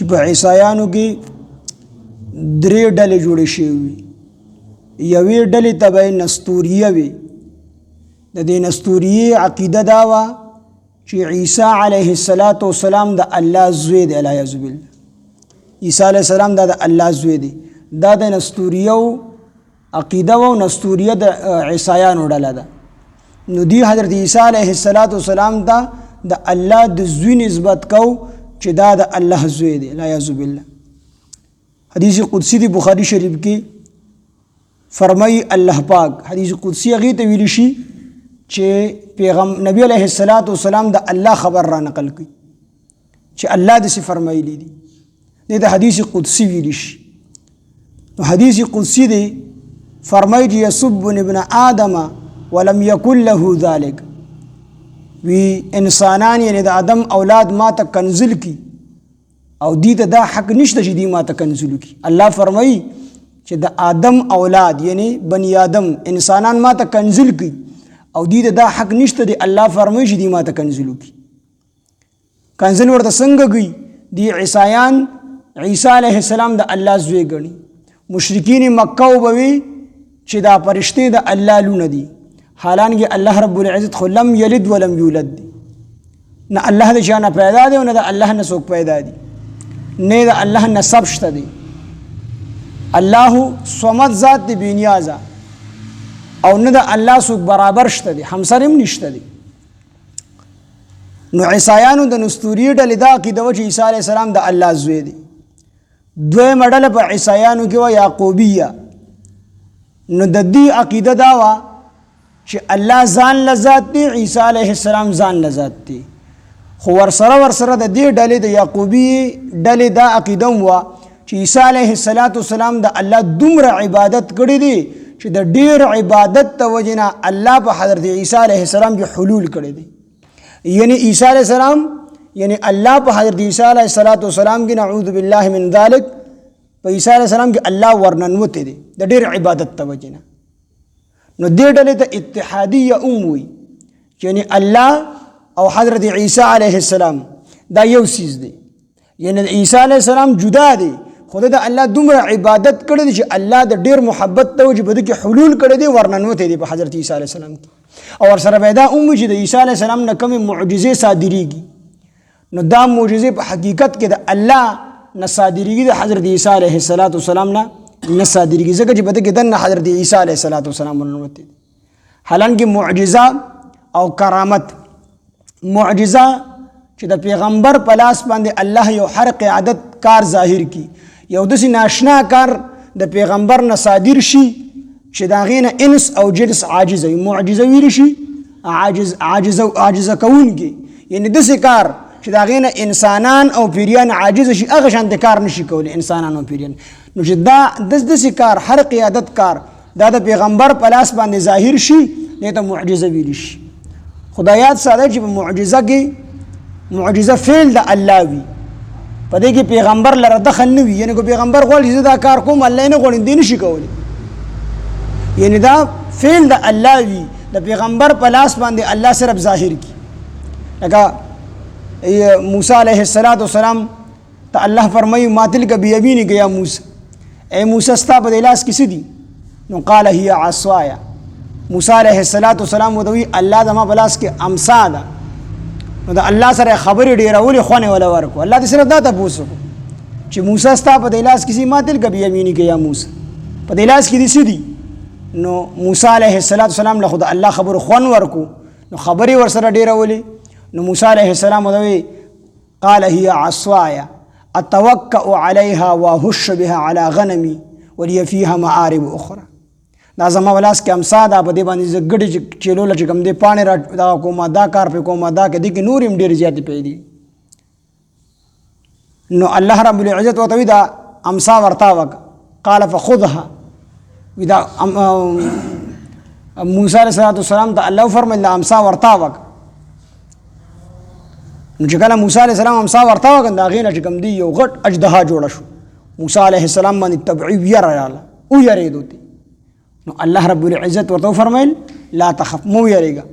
چې په عیسایانو کې درې ډلې جوړې شوې وي. یوې ډلې ته به نستوریه وي. د دې نستوریې عقیده دا وه چې عیسی علیه السلام د الله زوی دی. الیاذ بالله، عیسی علیه السلام دا د الله زوی دی. دا د نستوریو عقیده و. نستوریه د عیسایانو ډله ده. نو دی حضرت عیسی علیه السلام ته د الله د زوی نسبت کو چې دا د الله زوی دی. الیاذ بالله. حدیث قدسی دی بخاری شریف کې فرمای الله پاک حدیث قدسی هغې ته ویلی شي چې نبی علیه السلام د الله خبر را نقل کړي چې الله داسې فرمایلی دي. دې ته حدیث قدسی ویلی شي. نو حدیث قدسی دی فرمای چې یسب ابن آدم ولم یکن له ذلک. وی انسانان یعنی د آدم اولاد ما ته کنزل کی او دی ته دا حق نشته چې دی ما ته کنزل کی. الله فرمای چې د آدم اولاد یعنی بنی آدم انسانان ما ته کنزل کی او دی ته دا حق نشته دی. الله فرمای چې دی ما ته کنزل کی. کنزل ورته څنګه گئی؟ دی عیسایان عیسی علیه السلام د الله زوی ګڼي. مشرکین مکه وبوي چې دا فرشتې د الله لونه دي، حالانکه الله رب العزت خو لم یلد ولم یولد دی. نه الله د چا نه پیدا دی او نه د الله نه څوک پیدا دی، نه د الله نسب شته دی. الله صمد ذات دی بی نیازه، او نه د الله څوک برابر شته دی، همسر هم نشته دی. نو عیسایانو د نستوری ډلې دا عقیده وه چې عیسی علیه السلام د الله زوی دی. دویمه ډله په عیسایانو کې وه یعقوبیه. نو د دې عقیده دا وه چې الله ځان له ذات دی، عیسی علیه السلام ځان له ذات دی. خو ورسره د دې ډلې د یعقوبي ډلې دا عقیده هم وه چې عیسی علیه السلام د الله دومره عبادت کړی دی چې د ډېر عبادت ته وجې نه الله په حضرت عیسی علیه السلام کې حلول کړی دی. یعنی عیسی علیه السلام یعنی الله په حضرت عیسی علیه السلام کې نعوذ بالله من ذلک په عیسی علیه السلام کې الله ورننوتی دی د ډېر عبادت ته وجې نه. نو دې ډلې ته اتحادیه وي، یعنی الله او حضرت عیسی علیه السلام دا یو سیز دی. یعنی عیسی علیه السلام جدا دی، خود د الله دومره عبادت کړی دی چې الله د ډېر محبت ته وجې بده کې حلول کړی دی، ورننوتی دی په حضرت عیسی علیه السلام کې. او ورسره به دا هم وي چې د عیسی علیه السلام نه کومې معجزې صادریږي، نو دا معجزې په حقیقت کې د الله نه صادریږي، د حضرت عیسی علیه السلام نه صادریږي، ځکه چې بده کې دنه حضرت عیسی علیه السلام ورننوتی دی. حالانکه معجزه او کرامت، معجزه چې د پیغمبر په لاس باندې الله یو خارق عادت کار ظاهر کی، یو داسې ناشنا کار د پیغمبر نه صادر شي چې د هغې نه انس او جنس عاجزه وي. معجزه ویلی شي عاجزه کوونکي، یعنی داسې کار چې د هغې نه انسانان او پیریان عاجزه شي، هغه شانته کار نشي کولی انسانان او پیریان. نو چې دا داسې کار خارق عادت کار دا د پیغمبر په لاس باندې ظاهر شي، دې ته معجزه ویلی شي. خدایات ساده چې په معجزه کې معجزه فعل د الله وي، په دې کې پیغمبر لره دخل نه وي. یعنی که پیغمبر غواړي زه دا کار کوم الله نه غواړي دی نشي کولی، یعنی دا فعل د الله وي، د پیغمبر په لاس باندې الله صرف ظاهر کی. لکه موسی علیه السلام ته الله فرمایي ما تلک بیمینک یا موسی، اے موسی ستا په دې لاس کې څه دي؟ نو قال هي عصایا. موسی علیه السلام ودوی الله زما په لاس کې امسا ده. نو د الله سره خبرې ډېرولې خونې ولا ورکو. الله دې صرف دا تپوس وکړو چې موسی ستا په دې لاس کې څه؟ ما تلک بیمینک یا موسی، په دې لاس کې دې څه دي؟ نو موسی علیه السلام له خود الله خبر خون ورکو، نو خبرې ورسره ډېرولې. نو موسی علیه السلام ودوی قال هي عصایا اتوکأ علیها واهش بها علی غنمی ولی فیها معارب اخرى. دا زما ولاس کې امسا ده، په دې باندې زه ګډې چیلوله چې کوم دې پاڼې را دغه کومه دا کار پې کومه دا کې دې کې نور هم ډېرې زیاتې پیدا. نو الله رب العزت ورته وایي دا امسا ورته وکړه. قال فخذها. دا موسی علیه السلام ته الله فرمایل دا امسا ورته وکړه. نو چې کله موسی علیه السلام امسا ورته وکړه، د هغې نه چې کوم دی یو غټ اژدها جوړه شو. موسی علیه السلام باندې طبعي ویره راغله، ویرېدو ته. نو الله رب العزت ورته فرمایل لا تخف، مو یریږه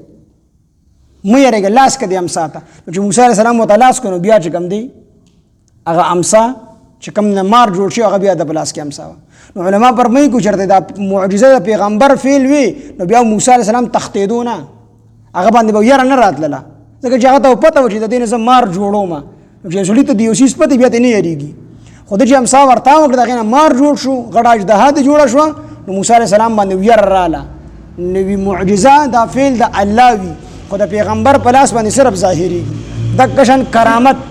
لاس کې دې امسا ته. نو چې موسی علیه السلام ورته لاس کړو، بیا چې کوم دی هغه امسا چې کوم نه مار جوړ شي هغه بیا د پلاس کې امسا نو علما فرمایي کو چرته دا معجزه د پیغمبر فعل وی نو بیا موسی علیه السلام تختیدو نه هغه باندې به یاره نه راتله ځکه چې هغه ته پته و چې د دې نه زه مار جوړوم چې سړي ته د یو څیز پته بیا ته نه یریږي خو د چې امسا ورته وکړه د هغې نه مار جوړ شو غټه اژدها دې جوړه شوه نو موسی علیه السلام باندې ویره راله نوی معجزه دا فعل د الله وي خو د پیغمبر په لاس باندې صرف ظاهریږي دقه شان کرامت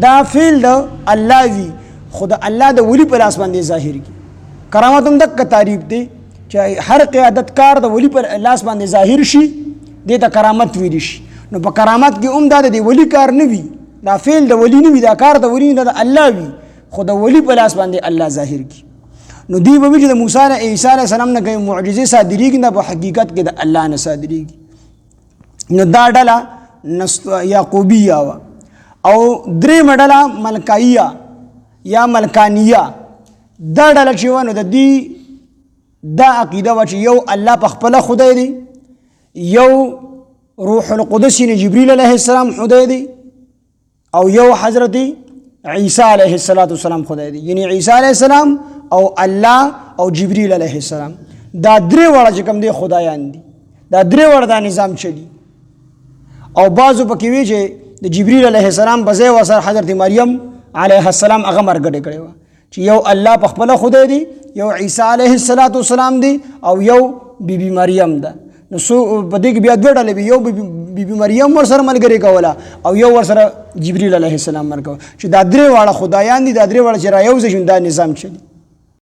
دا فعل د الله وي خو د الله د ولی په لاس باندې ظاهریږي کرامت هم دقه تعریف دی چې هر قیادت کار د ولی په لاس باندې ظاهر شي دې ته کرامت ویل شي نو په کرامت کې هم دا د ولی کار نه وي دا فعل د ولی نه وي دا کار د ولی نه د الله وي خو د ولی په لاس باندې الله ظاهر کی نو دی به چې د موسی عیسی علیه السلام نه کوي معجزې صادریږي نه په حقیقت کې د الله نه صادریږي نو دا ډله یعقوبیه وه او درېیمه ډله ملکاییه یا ملکانیه دا ډله چې وه نو د دې دا عقیده وه چې یو الله په خپله خدای دی یو روح القدس یعنې جبریل علیه السلام خدای دی او یو حضرت عیسی علیه السلام خدای دی یعنی عیسی علیه السلام او الله او جبریل علیه السلام دا درې واړه چې کوم دی خدایان دي دا درې واړه دا نظام چلی او بعضو پکې وی چې د جبریل علیه السلام په ځای ورسره حضرت مریم علیه السلام هغه مرګډې کړې وه چې یو الله په خپله خدای دی یو عیسی علیه السلام دی او یو بیبي مریم ده نو په دې کې بیا دوه ډلې وي یو بیبي مریم ورسره ملګرې کوله او یو ورسره جبریل علیه السلام مرګ چې دا درې واړه خدایان دي دا درې واړه چې را یو ځای دا نظام چلی